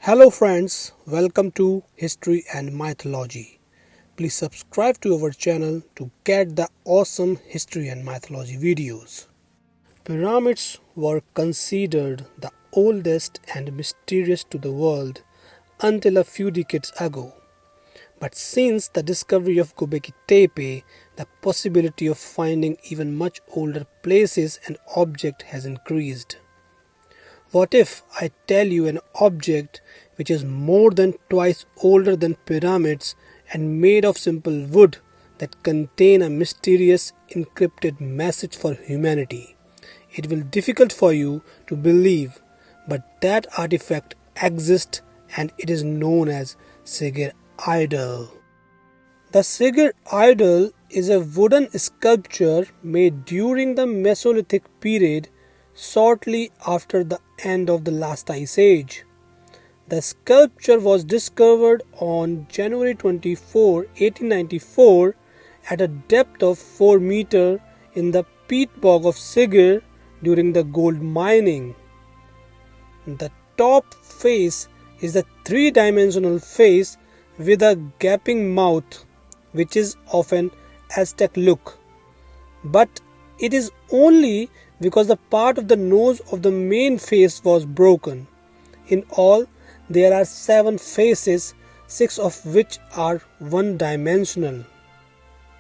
Hello friends, welcome to History and Mythology. Please subscribe to our channel to get the awesome history and mythology videos. Pyramids were considered the oldest and mysterious to the world until a few decades ago. But since the discovery of Göbekli Tepe, the possibility of finding even much older places and objects has increased. What if I tell you an object which is more than twice older than pyramids and made of simple wood that contain a mysterious encrypted message for humanity? It will be difficult for you to believe, but that artifact exists and it is known as Shigir Idol. The Shigir Idol is a wooden sculpture made during the Mesolithic period shortly after the end of the last ice age. The sculpture was discovered on January 24, 1894 at a depth of 4 meters in the peat bog of Shigir during the gold mining. The top face is the three-dimensional face with a gaping mouth, which is of an Aztec look. But it is only because the part of the nose of the main face was broken. In all, there are 7 faces, 6 of which are one-dimensional.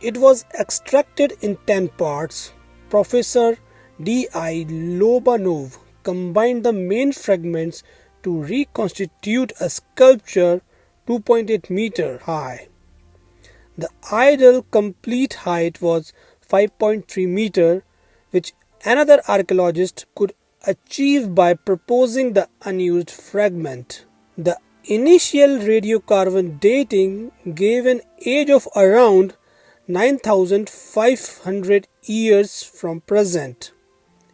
It was extracted in 10 parts. Professor D.I. Lobanov combined the main fragments to reconstitute a sculpture 2.8 meters high. The idol complete height was 5.3 meters, which another archaeologist could achieve by proposing the unused fragment. The initial radiocarbon dating gave an age of around 9,500 years from present.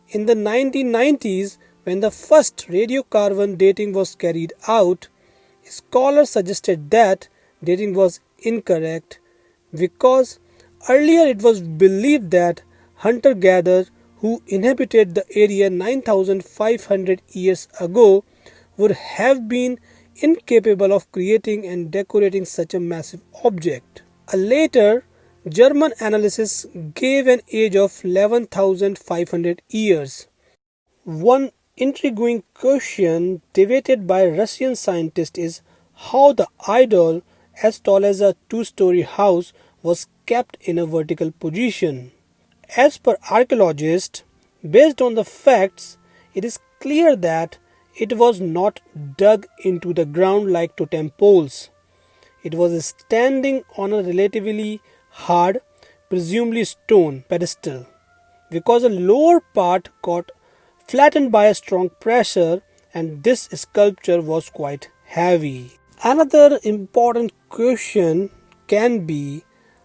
In the 1990s, when the first radiocarbon dating was carried out, scholars suggested that dating was incorrect because earlier it was believed that hunter-gatherers who inhabited the area 9,500 years ago would have been incapable of creating and decorating such a massive object. A later German analysis gave an age of 11,500 years. One intriguing question debated by Russian scientists is how the idol, as tall as a 2-story house, was kept in a vertical position. As per archaeologists, based on the facts, it is clear that it was not dug into the ground like totem poles. It was standing on a relatively hard, presumably stone pedestal, because the lower part got flattened by a strong pressure and this sculpture was quite heavy. Another important question can be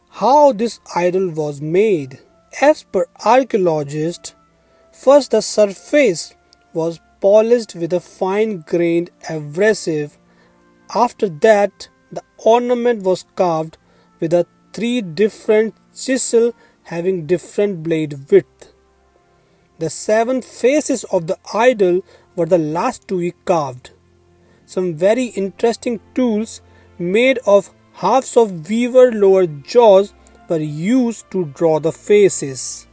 how this idol was made. As per archaeologists, first the surface was polished with a fine-grained abrasive. After that, the ornament was carved with 3 different chisels having different blade width. The 7 faces of the idol were the last to be carved. Some very interesting tools made of halves of weaver lower jaws were used to draw the faces.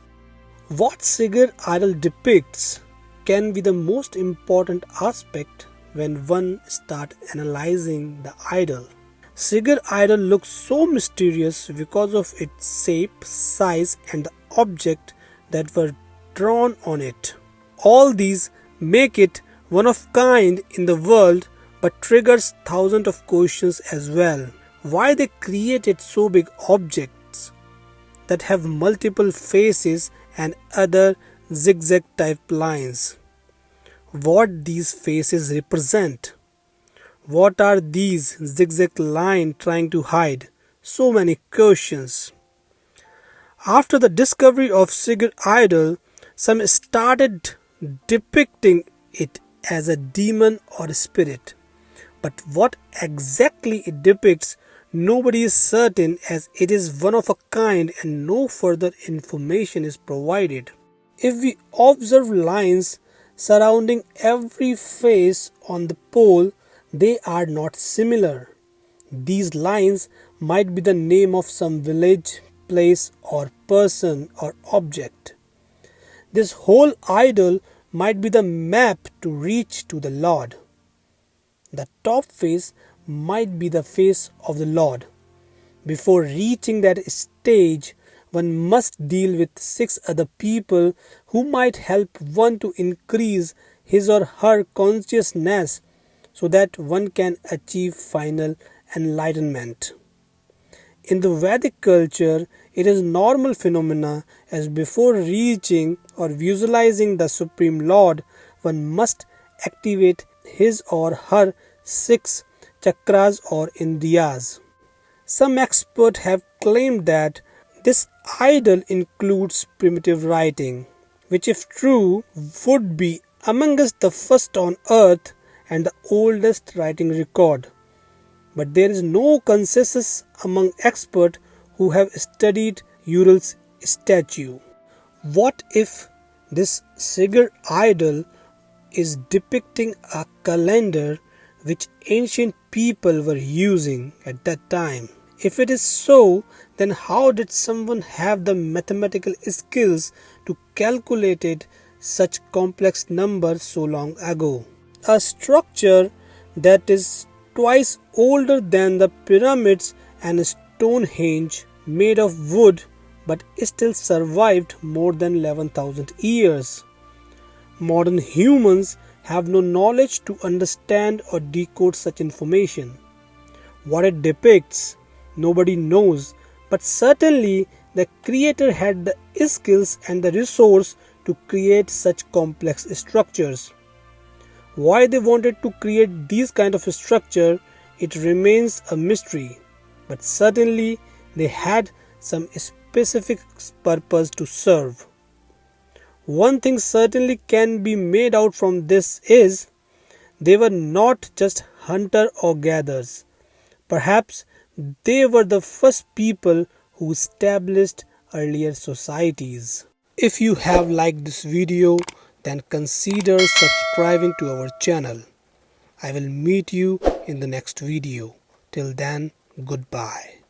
What Shigir Idol depicts can be the most important aspect when one starts analyzing the idol. Shigir Idol looks so mysterious because of its shape, size and the object that were drawn on it. All these make it one of kind in the world but triggers thousands of questions as well. Why they created so big objects that have multiple faces and other zigzag type lines? What these faces represent? What are these zigzag lines trying to hide? So many questions. After the discovery of Shigir Idol, some started depicting it as a demon or a spirit. But what exactly it depicts, nobody is certain, as it is one of a kind and no further information is provided. If we observe lines surrounding every face on the pole, they are not similar. These lines might be the name of some village, place, or person or object. This whole idol might be the map to reach to the Lord. The top face might be the face of the Lord. Before reaching that stage, one must deal with 6 other people who might help one to increase his or her consciousness so that one can achieve final enlightenment. In the Vedic culture, it is normal phenomena as before reaching or visualizing the Supreme Lord, one must activate his or her 6 chakras or indriyas. Some experts have claimed that this idol includes primitive writing, which if true would be amongst the first on earth and the oldest writing record. But there is no consensus among experts who have studied Ural's statue. What if this Shigir idol is depicting a calendar which ancient people were using at that time? If it is so, then how did someone have the mathematical skills to calculate such complex numbers so long ago? A structure that is twice older than the pyramids and Stonehenge, made of wood but still survived more than 11,000 years. Modern humans have no knowledge to understand or decode such information. What it depicts, nobody knows, but certainly the creator had the skills and the resource to create such complex structures. Why they wanted to create these kind of structure, it remains a mystery, but certainly they had some specific purpose to serve. One thing certainly can be made out from this is they were not just hunter or gatherers. Perhaps they were the first people who established earlier societies. If you have liked this video, then consider subscribing to our channel. I will meet you in the next video. Till then, goodbye.